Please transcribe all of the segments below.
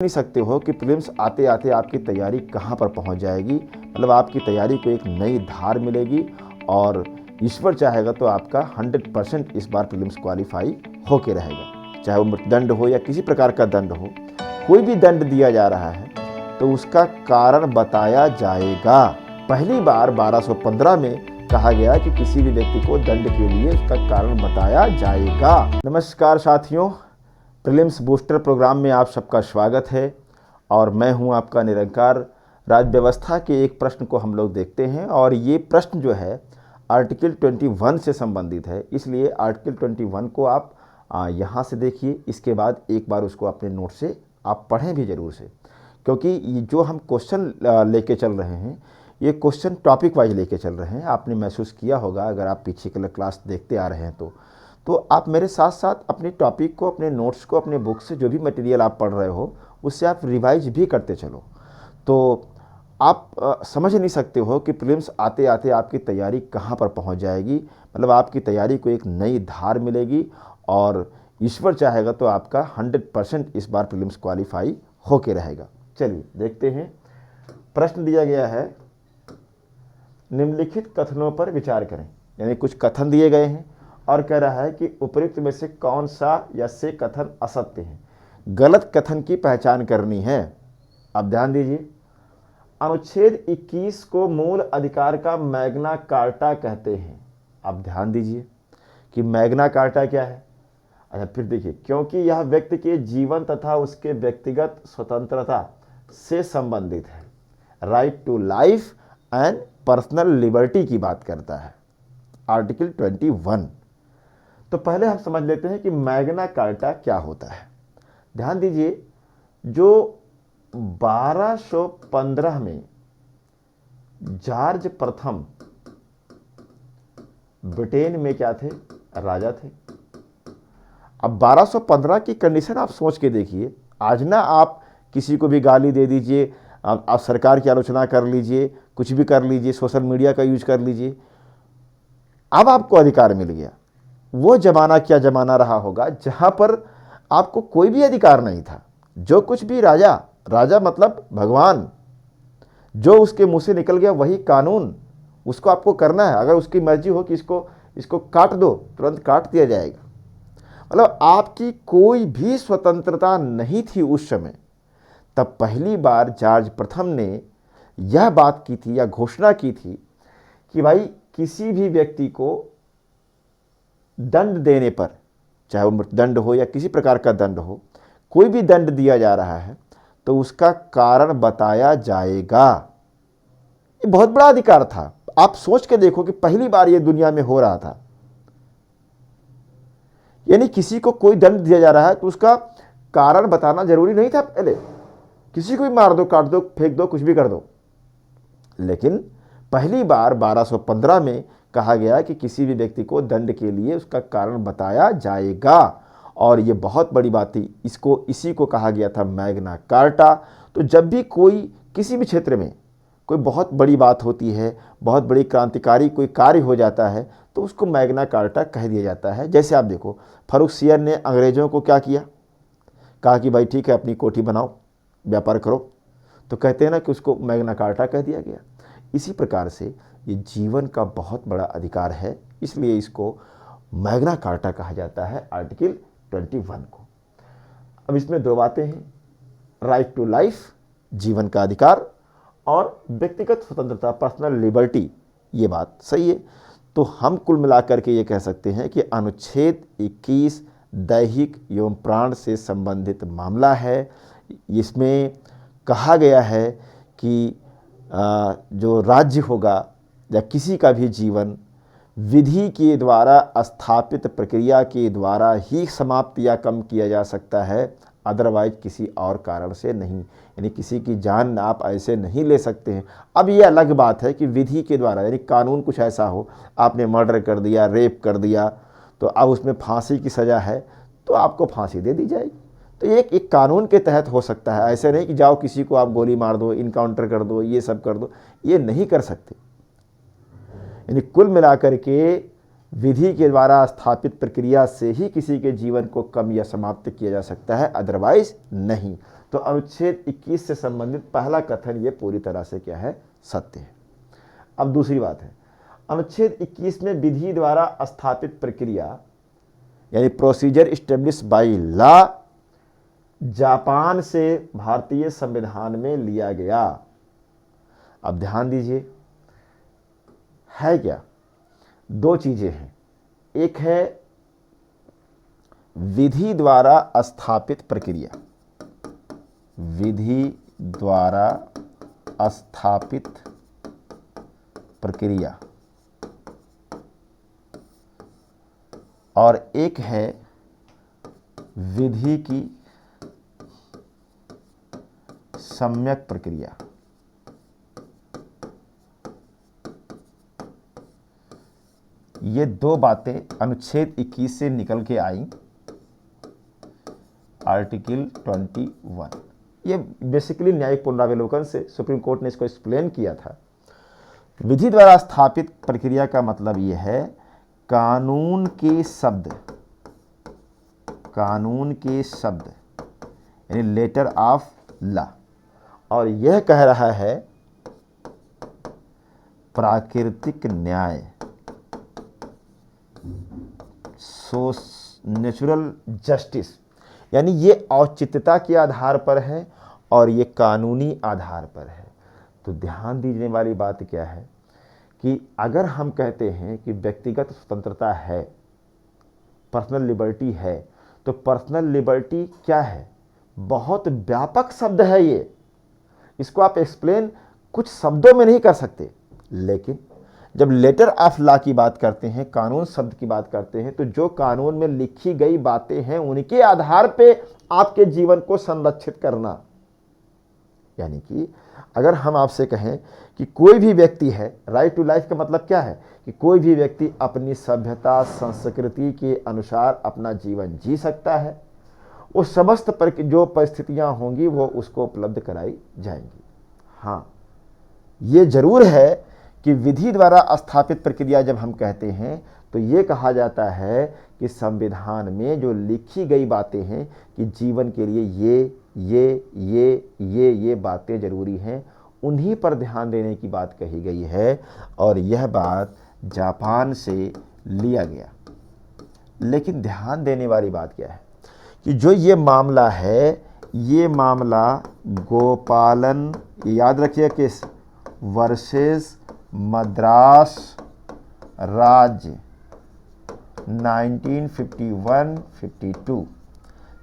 नहीं सकते हो कि प्रीलिम्स आते आते आपकी तैयारी कहाँ पर पहुँच जाएगी। मतलब आपकी तैयारी को एक नई धार मिलेगी और ईश्वर चाहेगा तो आपका 100% इस बार प्रीलिम्स क्वालिफाई होके रहेगा। चाहे वो मृत्युदंड हो या किसी प्रकार का दंड हो, कोई भी दंड दिया जा रहा है तो उसका कारण बताया जाएगा। पहली बार 1215 में कहा गया कि किसी भी व्यक्ति को दंड के लिए उसका कारण बताया जाएगा। नमस्कार साथियों, प्रीलिम्स बूस्टर प्रोग्राम में आप सबका स्वागत है और मैं हूं आपका निरंकार। राज्य व्यवस्था के एक प्रश्न को हम लोग देखते हैं और ये प्रश्न जो है आर्टिकल 21 से संबंधित है, इसलिए आर्टिकल 21 को आप यहाँ से देखिए। इसके बाद एक बार उसको अपने नोट से आप पढ़ें भी ज़रूर से, क्योंकि ये जो हम क्वेश्चन लेके चल रहे हैं ये क्वेश्चन टॉपिक वाइज लेके चल रहे हैं। आपने महसूस किया होगा, अगर आप पीछे के क्लास देखते आ रहे हैं तो आप मेरे साथ साथ अपने टॉपिक को, अपने नोट्स को, अपने बुक से जो भी मटेरियल आप पढ़ रहे हो उससे आप रिवाइज भी करते चलो। तो आप समझ नहीं सकते हो कि प्रीलिम्स आते आते आपकी तैयारी कहाँ पर पहुँच जाएगी। मतलब आपकी तैयारी को एक नई धार मिलेगी और ईश्वर चाहेगा तो आपका 100% इस बार प्रीलिम्स क्वालिफाई होके रहेगा। चलिए देखते हैं। प्रश्न दिया गया है, निम्नलिखित कथनों पर विचार करें। यानी कुछ कथन दिए गए हैं और कह रहा है कि उपयुक्त में से कौन सा या से कथन असत्य है। गलत कथन की पहचान करनी है। अब ध्यान दीजिए, अनुच्छेद 21 को मूल अधिकार का मैग्ना कार्टा कहते हैं। अब ध्यान दीजिए कि मैग्ना कार्टा क्या है। अच्छा, फिर देखिए, क्योंकि यह व्यक्ति के जीवन तथा उसके व्यक्तिगत स्वतंत्रता से संबंधित है। Right to life and personal liberty की बात करता है आर्टिकल 21। तो पहले हम समझ लेते हैं कि मैग्ना कार्टा क्या होता है। ध्यान दीजिए, जो 1215 में जॉर्ज प्रथम ब्रिटेन में क्या थे, राजा थे। अब 1215 की कंडीशन आप सोच के देखिए। आज ना आप किसी को भी गाली दे दीजिए, आप सरकार की आलोचना कर लीजिए, कुछ भी कर लीजिए, सोशल मीडिया का यूज कर लीजिए, अब आपको अधिकार मिल गया। वो जमाना क्या जमाना रहा होगा जहां पर आपको कोई भी अधिकार नहीं था। जो कुछ भी राजा मतलब भगवान, जो उसके मुंह से निकल गया वही कानून, उसको आपको करना है। अगर उसकी मर्जी हो कि इसको काट दो, तुरंत काट दिया जाएगा। मतलब आपकी कोई भी स्वतंत्रता नहीं थी उस समय। तब पहली बार जॉर्ज प्रथम ने यह बात की थी या घोषणा की थी कि भाई किसी भी व्यक्ति को दंड देने पर, चाहे वो मृत्युदंड हो या किसी प्रकार का दंड हो, कोई भी दंड दिया जा रहा है तो उसका कारण बताया जाएगा। ये बहुत बड़ा अधिकार था। आप सोच के देखो कि पहली बार ये दुनिया में हो रहा था। यानी किसी को कोई दंड दिया जा रहा है तो उसका कारण बताना जरूरी नहीं था। पहले किसी को भी मार दो, काट दो, फेंक दो, कुछ भी कर दो। लेकिन पहली बार 1215 में कहा गया कि किसी भी व्यक्ति को दंड के लिए उसका कारण बताया जाएगा और ये बहुत बड़ी बात थी। इसी को कहा गया था मैग्ना कार्टा। तो जब भी कोई किसी भी क्षेत्र में कोई बहुत बड़ी बात होती है, बहुत बड़ी क्रांतिकारी कोई कार्य हो जाता है तो उसको मैग्ना कार्टा कह दिया जाता है। जैसे आप देखो, फर्रुखसियर ने अंग्रेजों को क्या किया, कहा कि भाई ठीक है, अपनी कोठी बनाओ, व्यापार करो, तो कहते हैं ना कि उसको मैग्ना कार्टा कह दिया गया। इसी प्रकार से ये जीवन का बहुत बड़ा अधिकार है, इसलिए इसको मैग्ना कार्टा कहा जाता है आर्टिकल 21 को। अब इसमें दो बातें हैं, राइट टू लाइफ, जीवन का अधिकार, और व्यक्तिगत स्वतंत्रता, पर्सनल लिबर्टी। ये बात सही है। तो हम कुल मिलाकर के ये कह सकते हैं कि अनुच्छेद 21 दैहिक एवं प्राण से संबंधित मामला है। इसमें कहा गया है कि जो राज्य होगा या किसी का भी जीवन विधि के द्वारा स्थापित प्रक्रिया के द्वारा ही समाप्त या कम किया जा सकता है, अदरवाइज किसी और कारण से नहीं। यानी किसी की जान आप ऐसे नहीं ले सकते हैं। अब ये अलग बात है कि विधि के द्वारा, यानी कानून कुछ ऐसा हो, आपने मर्डर कर दिया, रेप कर दिया, तो अब उसमें फांसी की सज़ा है तो आपको फांसी दे दी जाएगी। तो एक कानून के तहत हो सकता है। ऐसे नहीं कि जाओ किसी को आप गोली मार दो, इनकाउंटर कर दो, ये सब कर दो, ये नहीं कर सकते। यानी कुल मिलाकर के विधि के द्वारा स्थापित प्रक्रिया से ही किसी के जीवन को कम या समाप्त किया जा सकता है, अदरवाइज नहीं। तो अनुच्छेद 21 से संबंधित पहला कथन ये पूरी तरह से क्या है, सत्य है। अब दूसरी बात है, अनुच्छेद 21 में विधि द्वारा स्थापित प्रक्रिया यानी procedure establish by law Japan से भारतीय संविधान में लिया गया। अब ध्यान दीजिए, है क्या, दो चीजें हैं। एक है विधि द्वारा स्थापित प्रक्रिया, विधि द्वारा स्थापित प्रक्रिया, और एक है विधि की सम्यक प्रक्रिया। ये दो बातें अनुच्छेद 21 से निकल के आई, आर्टिकल 21। ये बेसिकली न्यायिक पुनरावलोकन से सुप्रीम कोर्ट ने इसको एक्सप्लेन किया था। विधि द्वारा स्थापित प्रक्रिया का मतलब ये है कानून के शब्द, कानून के शब्द यानी लेटर ऑफ लॉ, और यह कह रहा है प्राकृतिक न्याय, नेचुरल जस्टिस, यानी ये औचित्यता के आधार पर है और ये कानूनी आधार पर है। तो ध्यान दीजिए वाली बात क्या है कि अगर हम कहते हैं कि व्यक्तिगत स्वतंत्रता है, पर्सनल लिबर्टी है, तो पर्सनल लिबर्टी क्या है, बहुत व्यापक शब्द है ये, इसको आप एक्सप्लेन कुछ शब्दों में नहीं कर सकते। लेकिन जब लेटर ऑफ लॉ की बात करते हैं, कानून शब्द की बात करते हैं, तो जो कानून में लिखी गई बातें हैं उनके आधार पे आपके जीवन को संरक्षित करना। यानी कि अगर हम आपसे कहें कि कोई भी व्यक्ति है, राइट टू लाइफ का मतलब क्या है कि कोई भी व्यक्ति अपनी सभ्यता संस्कृति के अनुसार अपना जीवन जी सकता है, वो समस्त जो परिस्थितियां होंगी वो उसको उपलब्ध कराई जाएंगी। हाँ, ये जरूर है कि विधि द्वारा स्थापित प्रक्रिया जब हम कहते हैं तो ये कहा जाता है कि संविधान में जो लिखी गई बातें हैं कि जीवन के लिए ये बातें जरूरी हैं, उन्हीं पर ध्यान देने की बात कही गई है, और यह बात जापान से लिया गया। लेकिन ध्यान देने वाली बात क्या है कि जो ये मामला है, ये मामला गोपालन, याद रखिए किस, वर्सेस मद्रास राज्य 1951-52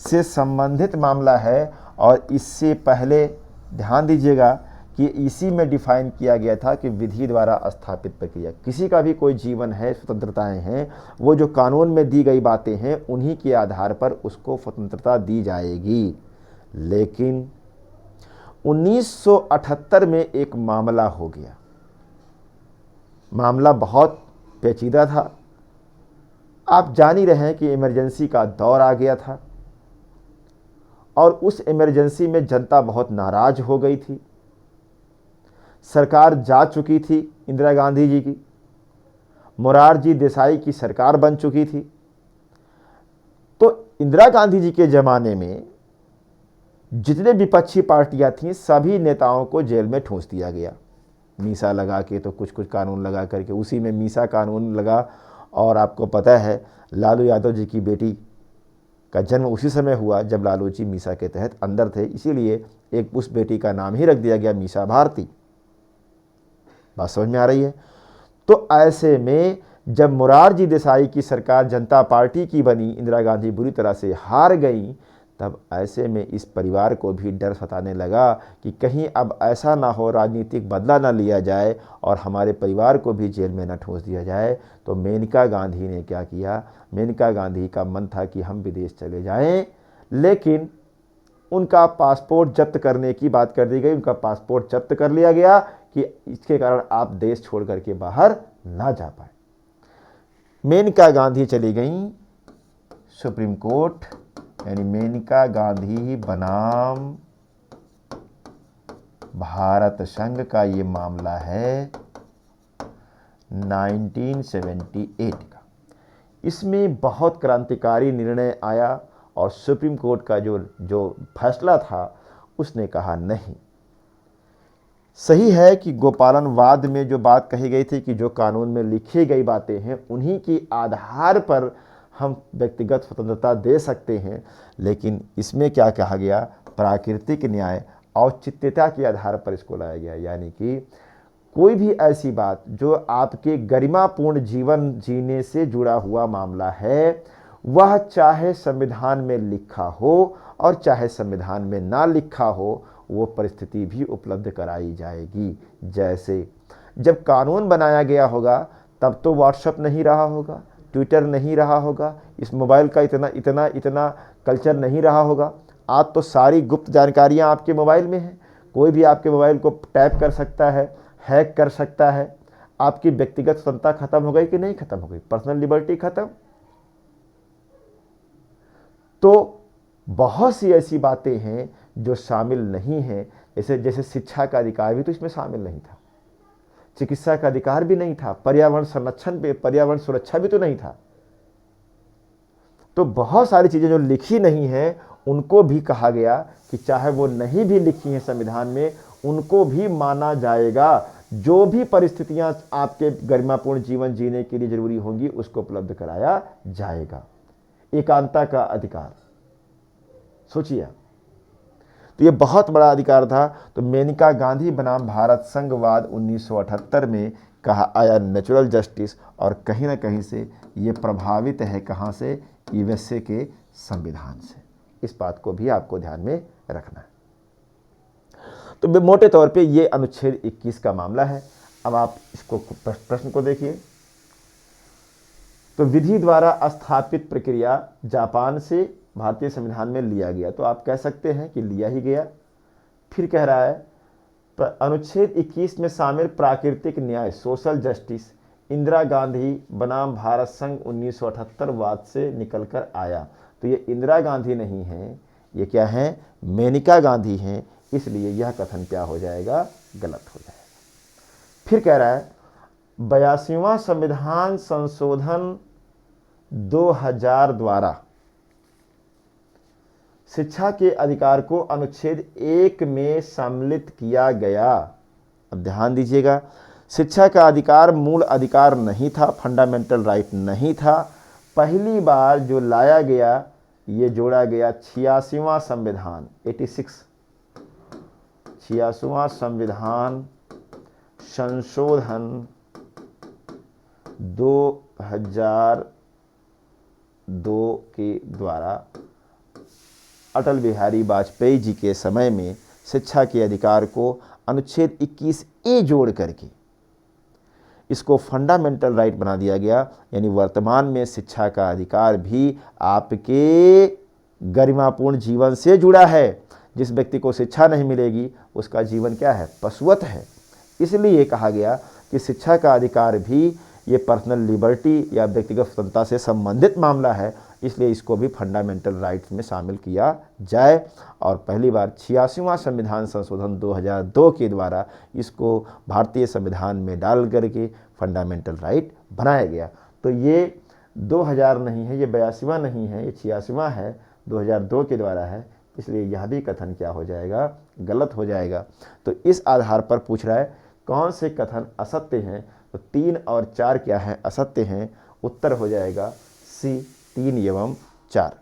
से संबंधित मामला है। और इससे पहले ध्यान दीजिएगा कि इसी में डिफाइन किया गया था कि विधि द्वारा स्थापित प्रक्रिया, किसी का भी कोई जीवन है, स्वतंत्रताएं हैं, वो जो कानून में दी गई बातें हैं उन्हीं के आधार पर उसको स्वतंत्रता दी जाएगी। लेकिन 1978 में एक मामला हो गया, मामला बहुत पेचीदा था। आप जान ही रहे हैं कि इमरजेंसी का दौर आ गया था और उस इमरजेंसी में जनता बहुत नाराज हो गई थी। सरकार जा चुकी थी इंदिरा गांधी जी की, मोरारजी देसाई की सरकार बन चुकी थी। तो इंदिरा गांधी जी के ज़माने में जितने विपक्षी पार्टियां थीं सभी नेताओं को जेल में ठूंस दिया गया, मीसा लगा के, तो कुछ कानून लगा करके, उसी में मीसा कानून लगा। और आपको पता है लालू यादव जी की बेटी का जन्म उसी समय हुआ जब लालू जी मीसा के तहत अंदर थे, इसीलिए एक उस बेटी का नाम ही रख दिया गया मीसा भारती। बात समझ में आ रही है? तो ऐसे में जब मोरारजी देसाई की सरकार जनता पार्टी की बनी, इंदिरा गांधी बुरी तरह से हार गई, तब ऐसे में इस परिवार को भी डर सताने लगा कि कहीं अब ऐसा ना हो, राजनीतिक बदला ना लिया जाए और हमारे परिवार को भी जेल में न ठूंस दिया जाए। तो मेनका गांधी ने क्या किया, मेनका गांधी का मन था कि हम विदेश चले जाएं, लेकिन उनका पासपोर्ट जब्त करने की बात कर दी गई, उनका पासपोर्ट जब्त कर लिया गया कि इसके कारण आप देश छोड़ करके बाहर ना जा पाए। मेनका गांधी चली गई सुप्रीम कोर्ट, यानी मेनका गांधी बनाम भारत संघ का ये मामला है 1978 का। इसमें बहुत क्रांतिकारी निर्णय आया और सुप्रीम कोर्ट का जो फैसला था उसने कहा नहीं। सही है कि गोपालनवाद में जो बात कही गई थी कि जो कानून में लिखी गई बातें हैं उन्हीं के आधार पर हम व्यक्तिगत स्वतंत्रता दे सकते हैं, लेकिन इसमें क्या कहा गया, प्राकृतिक न्याय औचित्यता के आधार पर इसको लाया गया। यानी कि कोई भी ऐसी बात जो आपके गरिमापूर्ण जीवन जीने से जुड़ा हुआ मामला है, वह चाहे संविधान में लिखा हो और चाहे संविधान में ना लिखा हो, वो परिस्थिति भी उपलब्ध कराई जाएगी। जैसे जब कानून बनाया गया होगा तब तो व्हाट्सएप नहीं रहा होगा, ट्विटर नहीं रहा होगा, इस मोबाइल का इतना कल्चर नहीं रहा होगा। आज तो सारी गुप्त जानकारियां आपके मोबाइल में हैं, कोई भी आपके मोबाइल को टैप कर सकता है, हैक कर सकता है। आपकी व्यक्तिगत स्वतंत्रता खत्म हो गई कि नहीं खत्म हो गई? पर्सनल लिबर्टी खत्म। तो बहुत सी ऐसी बातें हैं जो शामिल नहीं हैं, जैसे शिक्षा का अधिकार भी तो इसमें शामिल नहीं था, चिकित्सा का अधिकार भी नहीं था, पर्यावरण संरक्षण पे पर्यावरण सुरक्षा भी तो नहीं था। तो बहुत सारी चीजें जो लिखी नहीं है उनको भी कहा गया कि चाहे वो नहीं भी लिखी हैं संविधान में, उनको भी माना जाएगा। जो भी परिस्थितियां आपके गरिमापूर्ण जीवन जीने के लिए जरूरी होंगी उसको उपलब्ध कराया जाएगा। एकांतता का अधिकार, सोचिए, तो ये बहुत बड़ा अधिकार था। तो मेनका गांधी बनाम भारत संघवाद 1978 में कहा आया नेचुरल जस्टिस, और कहीं ना कहीं से ये प्रभावित है कहाँ से, यूएसए के संविधान से। इस बात को भी आपको ध्यान में रखना है। तो मोटे तौर पे ये अनुच्छेद 21 का मामला है। अब आप इसको प्रश्न को देखिए। तो विधि द्वारा स्थापित प्रक्रिया जापान से भारतीय संविधान में लिया गया, तो आप कह सकते हैं कि लिया ही गया। फिर कह रहा है अनुच्छेद 21 में शामिल प्राकृतिक न्याय सोशल जस्टिस इंदिरा गांधी बनाम भारत संघ 1978 वाद से निकलकर आया। तो ये इंदिरा गांधी नहीं है, ये क्या है, मेनका गांधी हैं, इसलिए यह कथन क्या हो जाएगा, गलत हो जाएगा। फिर कह रहा है 82वां संविधान संशोधन 2000 द्वारा शिक्षा के अधिकार को अनुच्छेद 1 में सम्मिलित किया गया। अब ध्यान दीजिएगा, शिक्षा का अधिकार मूल अधिकार नहीं था, फंडामेंटल राइट नहीं था। पहली बार जो लाया गया, ये जोड़ा गया 86वां संविधान 86वां संविधान संशोधन 2002 के द्वारा अटल बिहारी वाजपेयी जी के समय में शिक्षा के अधिकार को अनुच्छेद 21A जोड़ करके इसको फंडामेंटल राइट बना दिया गया। यानी वर्तमान में शिक्षा का अधिकार भी आपके गरिमापूर्ण जीवन से जुड़ा है। जिस व्यक्ति को शिक्षा नहीं मिलेगी उसका जीवन क्या है, पशुवत है। इसलिए कहा गया कि शिक्षा का अधिकार भी ये पर्सनल लिबर्टी या व्यक्तिगत स्वतंत्रता से संबंधित मामला है, इसलिए इसको भी फंडामेंटल राइट्स में शामिल किया जाए। और पहली बार 86वां संविधान संशोधन 2002 के द्वारा इसको भारतीय संविधान में डाल करके फंडामेंटल राइट बनाया गया। तो ये 2000 नहीं है, ये 82वां नहीं है, ये 86वां है, 2002 के द्वारा है, इसलिए यह भी कथन क्या हो जाएगा, गलत हो जाएगा। तो इस आधार पर पूछ रहा है कौन से कथन असत्य हैं, तो 3 और 4 क्या है, असत्य हैं। उत्तर हो जाएगा सी 3 एवं 4।